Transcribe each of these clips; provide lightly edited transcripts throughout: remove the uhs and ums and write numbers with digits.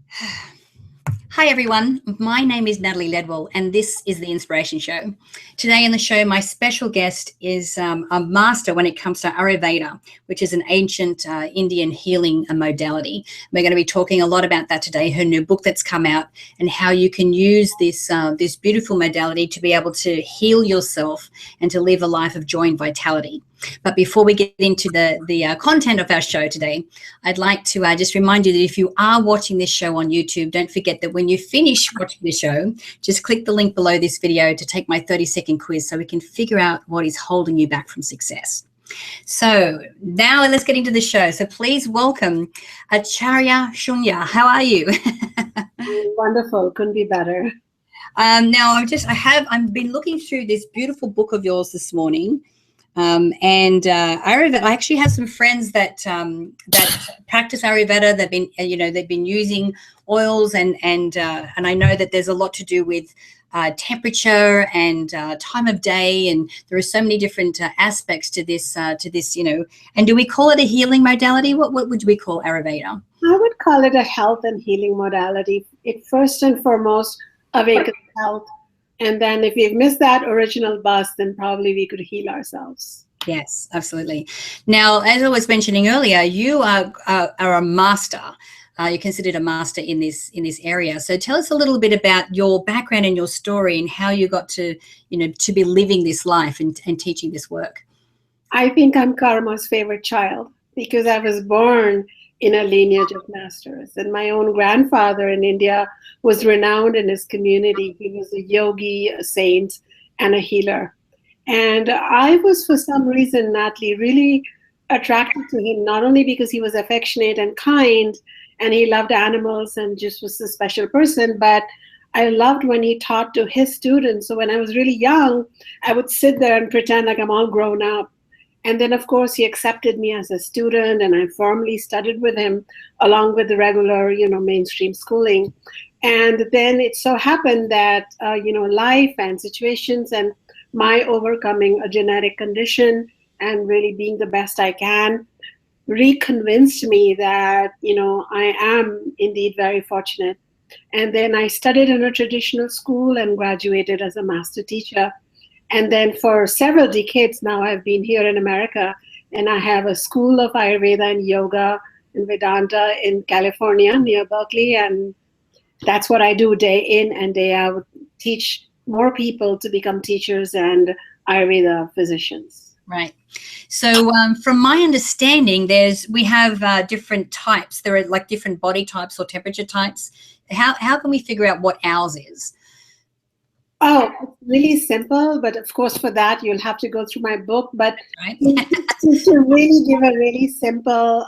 Hi everyone, my name is Natalie Ledwell and this is The Inspiration Show. Today on the show, my special guest is a master when it comes to Ayurveda, which is an ancient Indian healing modality. We're going to be talking a lot about that today, her new book that's come out, and how you can use this beautiful modality to be able to heal yourself and to live a life of joy and vitality. But before we get into the content of our show today, I'd like to just remind you that if you are watching this show on YouTube, don't forget that when you finish watching the show, just click the link below this video to take my 30-second quiz so we can figure out what is holding you back from success. So now let's get into the show. So please welcome Acharya Shunya. How are you? Wonderful. Couldn't be better. Now I've been looking through this beautiful book of yours this morning. Ayurveda, I actually have some friends that practice Ayurveda. They've been using oils and I know that there's a lot to do with temperature and time of day, and there are so many different aspects to this. And do we call it a healing modality? What would we call Ayurveda? I would call it a health and healing modality. It first and foremost awakens health. And then if we've missed that original bus, then probably we could heal ourselves. Yes, absolutely. Now, as I was mentioning earlier, you are a master. You're considered a master in this area. So tell us a little bit about your background and your story and how you got to be living this life and teaching this work. I think I'm karma's favorite child because I was born in a lineage of masters. And my own grandfather in India was renowned in his community. He was a yogi, a saint, and a healer. And I was, for some reason, Natalie, really attracted to him, not only because he was affectionate and kind, and he loved animals and just was a special person, but I loved when he taught to his students. So when I was really young, I would sit there and pretend like I'm all grown up. And then, of course, he accepted me as a student, and I formally studied with him along with the regular, mainstream schooling. And then it so happened that, life and situations and my overcoming a genetic condition and really being the best I can reconvinced me that, I am indeed very fortunate. And then I studied in a traditional school and graduated as a master teacher. And then for several decades now, I've been here in America, and I have a school of Ayurveda and yoga and Vedanta in California near Berkeley. And that's what I do day in and day out, teach more people to become teachers and Ayurveda physicians. Right. So from my understanding, we have different types. There are like different body types or temperature types. How can we figure out what ours is? Oh, it's really simple, but of course for that you'll have to go through my book. But right. to really give a really simple,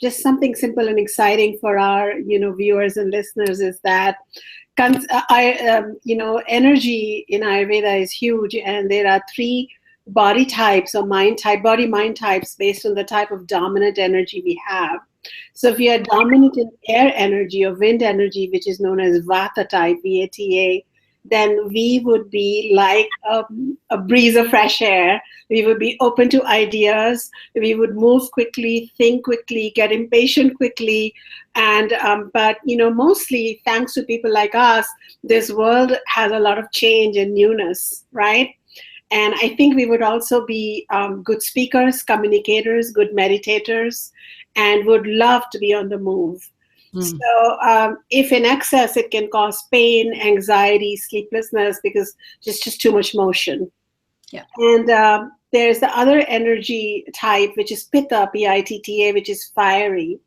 just something simple and exciting for our, viewers and listeners is that, energy in Ayurveda is huge, and there are 3 body types or body-mind types based on the type of dominant energy we have. So if you are dominant in air energy or wind energy, which is known as Vata type, VATA, then we would be like a breeze of fresh air. We would be open to ideas. We would move quickly, think quickly, get impatient quickly. And but mostly thanks to people like us, this world has a lot of change and newness, right? And I think we would also be good speakers, communicators, good meditators, and would love to be on the move. So if in excess, it can cause pain, anxiety, sleeplessness, because just too much motion. Yeah. And there's the other energy type, which is Pitta, Pitta, which is fiery.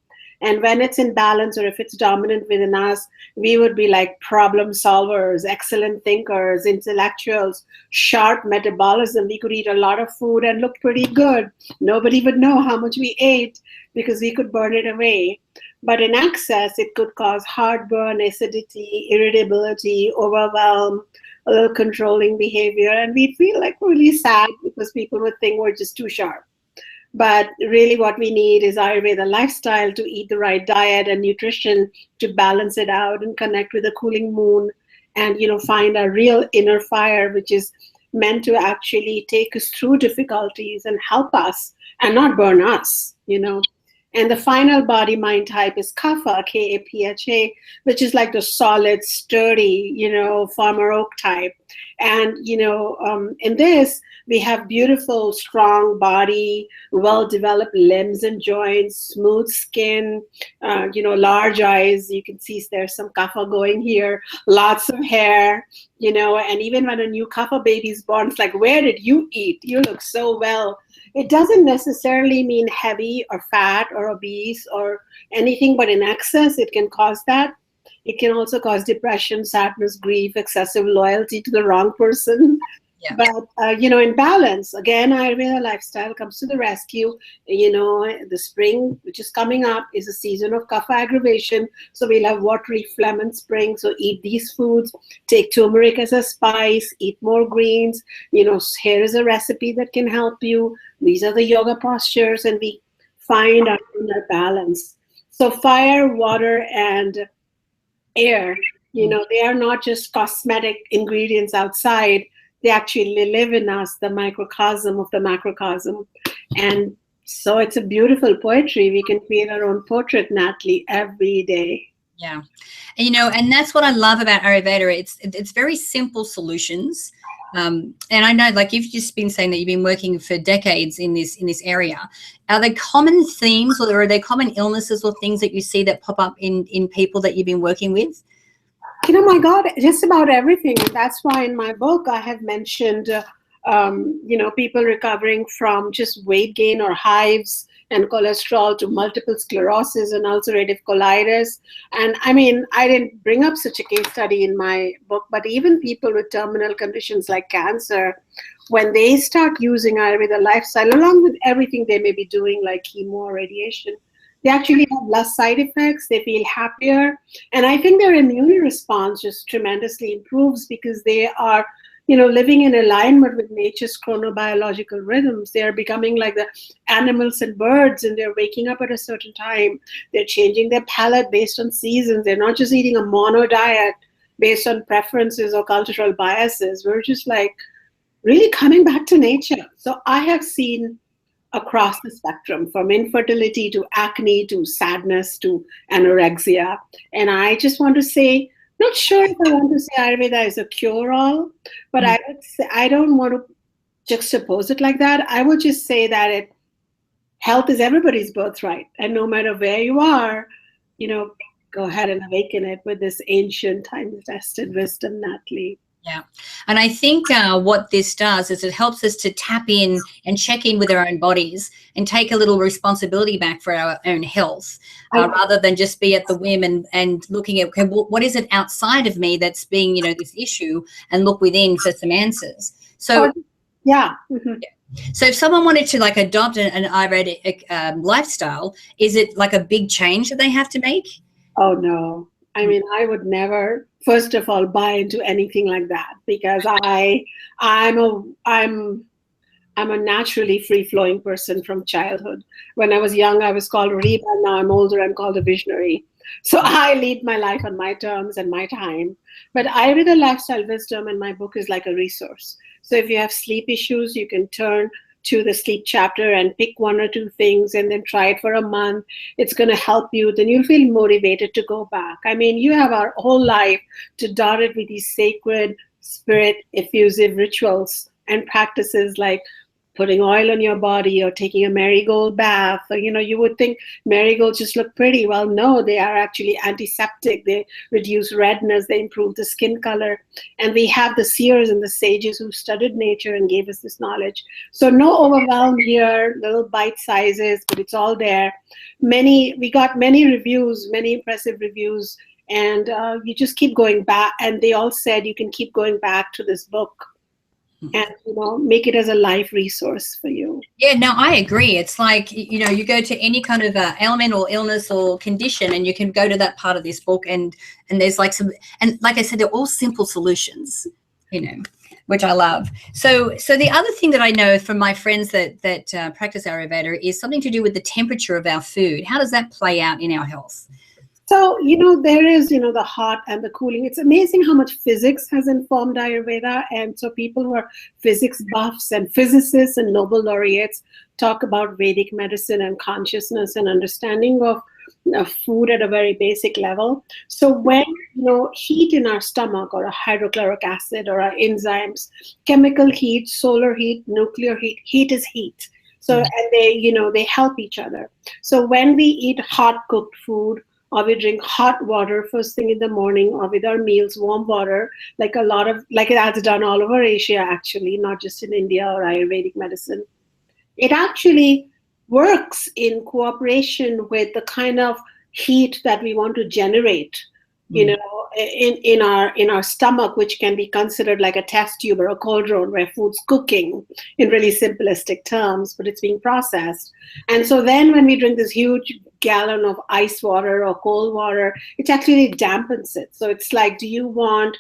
And when it's in balance, or if it's dominant within us, we would be like problem solvers, excellent thinkers, intellectuals, sharp metabolism. We could eat a lot of food and look pretty good. Nobody would know how much we ate because we could burn it away. But in excess, it could cause heartburn, acidity, irritability, overwhelm, a little controlling behavior. And we'd feel like really sad because people would think we're just too sharp. But really what we need is Ayurveda lifestyle to eat the right diet and nutrition to balance it out and connect with the cooling moon and, find a real inner fire, which is meant to actually take us through difficulties and help us and not burn us, And the final body mind type is Kapha, Kapha, which is like the solid, sturdy, farmer oak type. And, in this, we have beautiful, strong body, well-developed limbs and joints, smooth skin, large eyes. You can see there's some Kapha going here, lots of hair, and even when a new Kapha baby is born, it's like, where did you eat? You look so well. It doesn't necessarily mean heavy or fat or obese or anything, but in excess, it can cause that. It can also cause depression, sadness, grief, excessive loyalty to the wrong person. Yeah. But, in balance, again, Ayurveda lifestyle comes to the rescue. The spring, which is coming up, is a season of Kapha aggravation. So we'll have watery phlegm in spring. So eat these foods, take turmeric as a spice, eat more greens. Here is a recipe that can help you. These are the yoga postures, and we find our inner balance. So fire, water, and air, they are not just cosmetic ingredients outside. They actually live in us, the microcosm of the macrocosm. And so it's a beautiful poetry. We can create our own portrait, Natalie, every day. Yeah. And that's what I love about Ayurveda. It's very simple solutions. And I know, like, you've just been saying that you've been working for decades in this area. Are there common themes, or are there common illnesses or things that you see that pop up in people that you've been working with? My God, just about everything. And that's why in my book, I have mentioned, people recovering from just weight gain or hives and cholesterol to multiple sclerosis and ulcerative colitis. And I mean, I didn't bring up such a case study in my book, but even people with terminal conditions like cancer, when they start using Ayurveda lifestyle, along with everything they may be doing like chemo or radiation, they actually have less side effects, they feel happier. And I think their immune response just tremendously improves because they are, living in alignment with nature's chronobiological rhythms. They are becoming like the animals and birds, and they're waking up at a certain time. They're changing their palate based on seasons. They're not just eating a mono diet based on preferences or cultural biases. We're just like really coming back to nature. So I have seen across the spectrum, from infertility to acne to sadness to anorexia. And I just want to say, not sure if I want to say Ayurveda is a cure-all, but I would say, I don't want to juxtapose it like that. I would just say that health is everybody's birthright. And no matter where you are, go ahead and awaken it with this ancient, time-tested wisdom, Natalie. Yeah. And I think what this does is it helps us to tap in and check in with our own bodies and take a little responsibility back for our own health, rather than just be at the whim and looking at, okay, what is it outside of me that's being, this issue, and look within for some answers. So, yeah. Mm-hmm. So if someone wanted to like adopt an Ayurvedic lifestyle, is it like a big change that they have to make? Oh, no. I mean, I would never, first of all, buy into anything like that, because I'm a naturally free-flowing person from childhood. When I was young, I was called Reba. Now I'm older, I'm called a visionary. So I lead my life on my terms and my time. But Ayurveda Lifestyle Wisdom in my book is like a resource. So if you have sleep issues, you can turn to the sleep chapter and pick one or two things and then try it for a month. It's going to help you. Then you'll feel motivated to go back. I mean, you have our whole life to dot it with these sacred, spirit effusive rituals and practices like putting oil on your body or taking a marigold bath. Or, you would think marigolds just look pretty. Well, no, they are actually antiseptic. They reduce redness. They improve the skin color. And we have the seers and the sages who studied nature and gave us this knowledge. So no overwhelm here, little bite sizes, but it's all there. We got many reviews, many impressive reviews. And you just keep going back. And they all said you can keep going back to this book and make it as a life resource for you. Yeah, no, I agree. It's like, you go to any kind of ailment or illness or condition, and you can go to that part of this book, and there's like and like I said, they're all simple solutions, which I love. So the other thing that I know from my friends that practice Ayurveda is something to do with the temperature of our food. How does that play out in our health? So, there is, the hot and the cooling. It's amazing how much physics has informed Ayurveda. And so people who are physics buffs and physicists and Nobel laureates talk about Vedic medicine and consciousness and understanding of food at a very basic level. So when heat in our stomach, or a hydrochloric acid, or our enzymes, chemical heat, solar heat, nuclear heat, heat is heat. So and they help each other. So when we eat hot cooked food, or we drink hot water first thing in the morning, or with our meals warm water, like that's done all over Asia, actually, not just in India or Ayurvedic medicine, it actually works in cooperation with the kind of heat that we want to generate, in our stomach, which can be considered like a test tube or a cauldron where food's cooking in really simplistic terms, but it's being processed. And so then when we drink this huge gallon of ice water or cold water, it actually dampens it. So it's like, do you want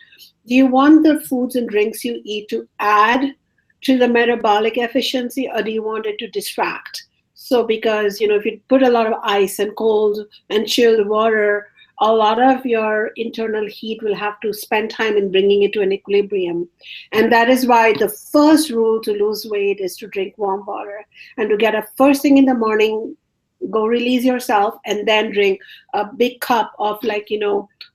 the foods and drinks you eat to add to the metabolic efficiency, or do you want it to distract? So because, if you put a lot of ice and cold and chilled water, a lot of your internal heat will have to spend time in bringing it to an equilibrium. And that is why the first rule to lose weight is to drink warm water, and to get up first thing in the morning, go release yourself, and then drink a big cup of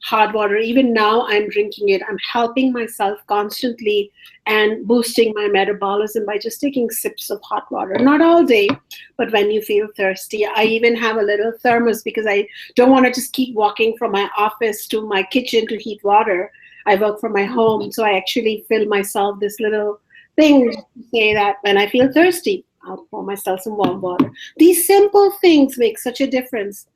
hot water. Even now I'm drinking it. I'm helping myself constantly and boosting my metabolism by just taking sips of hot water. Not all day, but when you feel thirsty. I even have a little thermos because I don't want to just keep walking from my office to my kitchen to heat water. I work from my home, so I actually fill myself this little thing to say that when I feel thirsty, I'll pour myself some warm water. These simple things make such a difference.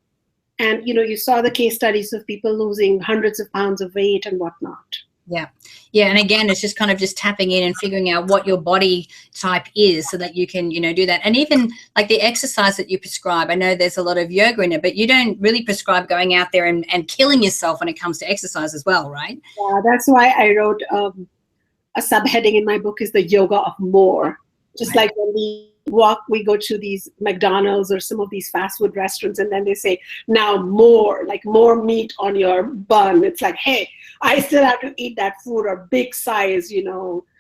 And, you saw the case studies of people losing hundreds of pounds of weight and whatnot. Yeah. Yeah. And again, it's just kind of just tapping in and figuring out what your body type is so that you can, do that. And even like the exercise that you prescribe, I know there's a lot of yoga in it, but you don't really prescribe going out there and killing yourself when it comes to exercise as well, right? Yeah, that's why I wrote a subheading in my book is the yoga of more. Just like when we go to these McDonald's or some of these fast food restaurants, and then they say, now more meat on your bun. It's like, hey, I still have to eat that food, or big size,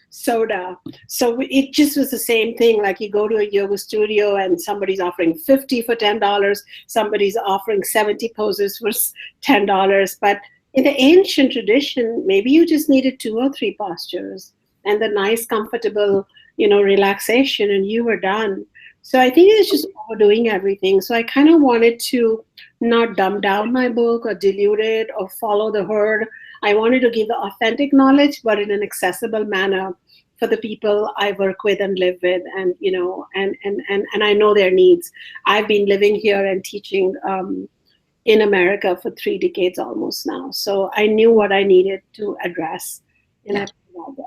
soda. So it just was the same thing. Like you go to a yoga studio and somebody's offering 50 for $10. Somebody's offering 70 poses for $10. But in the ancient tradition, maybe you just needed 2 or 3 postures and the nice, comfortable, relaxation, and you were done. So I think it's just overdoing everything. So I kind of wanted to not dumb down my book or dilute it or follow the herd. I wanted to give the authentic knowledge, but in an accessible manner for the people I work with and live with, and and I know their needs. I've been living here and teaching in America for 3 decades almost now. So I knew what I needed to address, and I put it out there.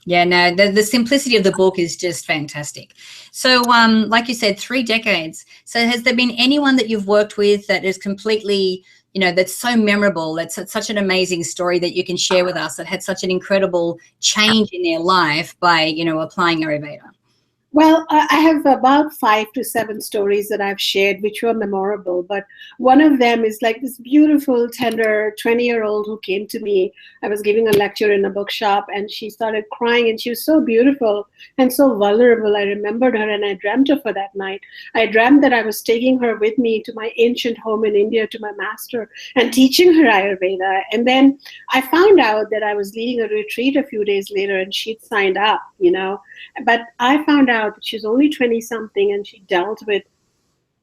Yeah, no, the simplicity of the book is just fantastic. So like you said, 3 decades. So has there been anyone that you've worked with that is completely, that's so memorable, that's such an amazing story that you can share with us, that had such an incredible change in their life by, applying Ayurveda? Well, I have about 5 to 7 stories that I've shared, which were memorable. But one of them is like this beautiful, tender 20-year-old who came to me. I was giving a lecture in a bookshop, and she started crying, and she was so beautiful and so vulnerable. I remembered her, and I dreamt of her that night. I dreamt that I was taking her with me to my ancient home in India, to my master, and teaching her Ayurveda. And then I found out that I was leading a retreat a few days later, and she'd signed up, But I found out that she's only 20-something, and she dealt with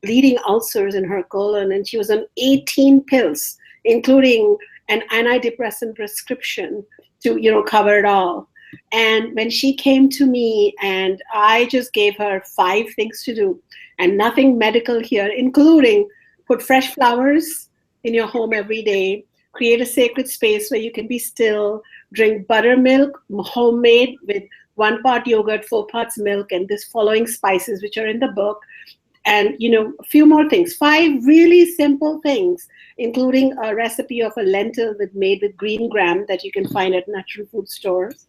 bleeding ulcers in her colon, and she was on 18 pills, including an antidepressant prescription to cover it all. And when she came to me, and I just gave her 5 things to do, and nothing medical here, including put fresh flowers in your home every day, create a sacred space where you can be still, drink buttermilk, homemade, with 1 part yogurt, 4 parts milk, and this following spices, which are in the book. And, a few more things, 5 really simple things, including a recipe of a lentil made with green gram that you can find at natural food stores.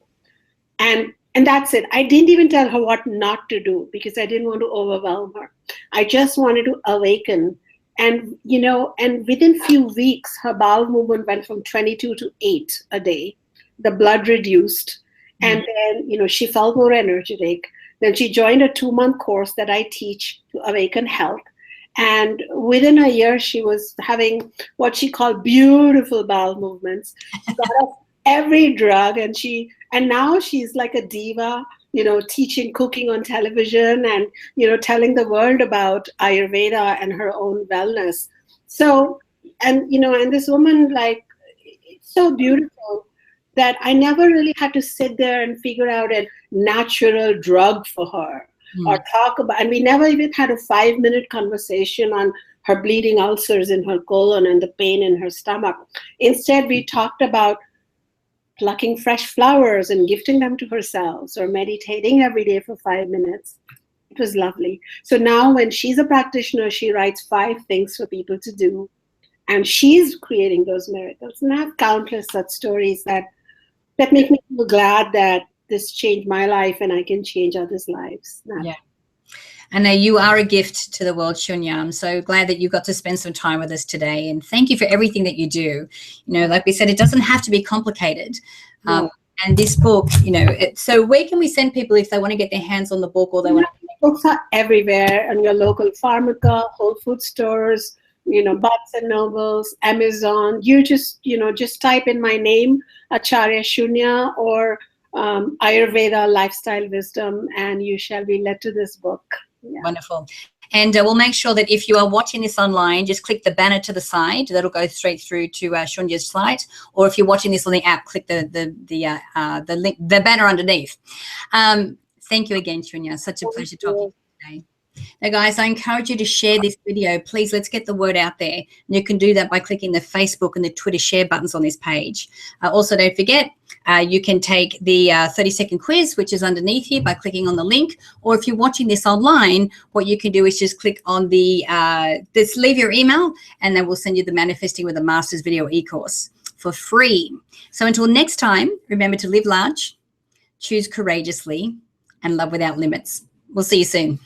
And that's it. I didn't even tell her what not to do, because I didn't want to overwhelm her. I just wanted to awaken. And, and within few weeks, her bowel movement went from 22 to 8 a day. The blood reduced. And then, she felt more energetic. Then she joined a 2-month course that I teach to awaken health. And within a year, she was having what she called beautiful bowel movements. She got off every drug, and now she's like a diva, teaching cooking on television and, telling the world about Ayurveda and her own wellness. So, and this woman, like, it's so beautiful that I never really had to sit there and figure out a natural drug for her or talk about, and we never even had a 5-minute conversation on her bleeding ulcers in her colon and the pain in her stomach. Instead, we talked about plucking fresh flowers and gifting them to herself, or meditating every day for 5 minutes. It was lovely. So now when she's a practitioner, she writes 5 things for people to do, and she's creating those miracles. And I have countless such stories that make me feel glad that this changed my life and I can change others' lives. Yeah. And you are a gift to the world, Shunya. I'm so glad that you got to spend some time with us today. And thank you for everything that you do. Like we said, it doesn't have to be complicated. And this book, so where can we send people if they want to get their hands on the book, or they want to? Books are everywhere, on your local pharmaca, Whole Food stores, Barnes and Nobles, Amazon. You just type in my name, Acharya Shunya, or Ayurveda Lifestyle Wisdom, and you shall be led to this book. Yeah. Wonderful. And we'll make sure that if you are watching this online, just click the banner to the side. That'll go straight through to Shunya's site. Or if you're watching this on the app, click the link, the banner underneath. Thank you again, Shunya. Such a pleasure talking to you today. Now, guys, I encourage you to share this video. Please, let's get the word out there. And you can do that by clicking the Facebook and the Twitter share buttons on this page. Also, don't forget, you can take the 30-second quiz, which is underneath here, by clicking on the link. Or if you're watching this online, what you can do is just click on the, just leave your email, and then we'll send you the Manifesting with a Master's video e-course for free. So until next time, remember to live large, choose courageously, and love without limits. We'll see you soon.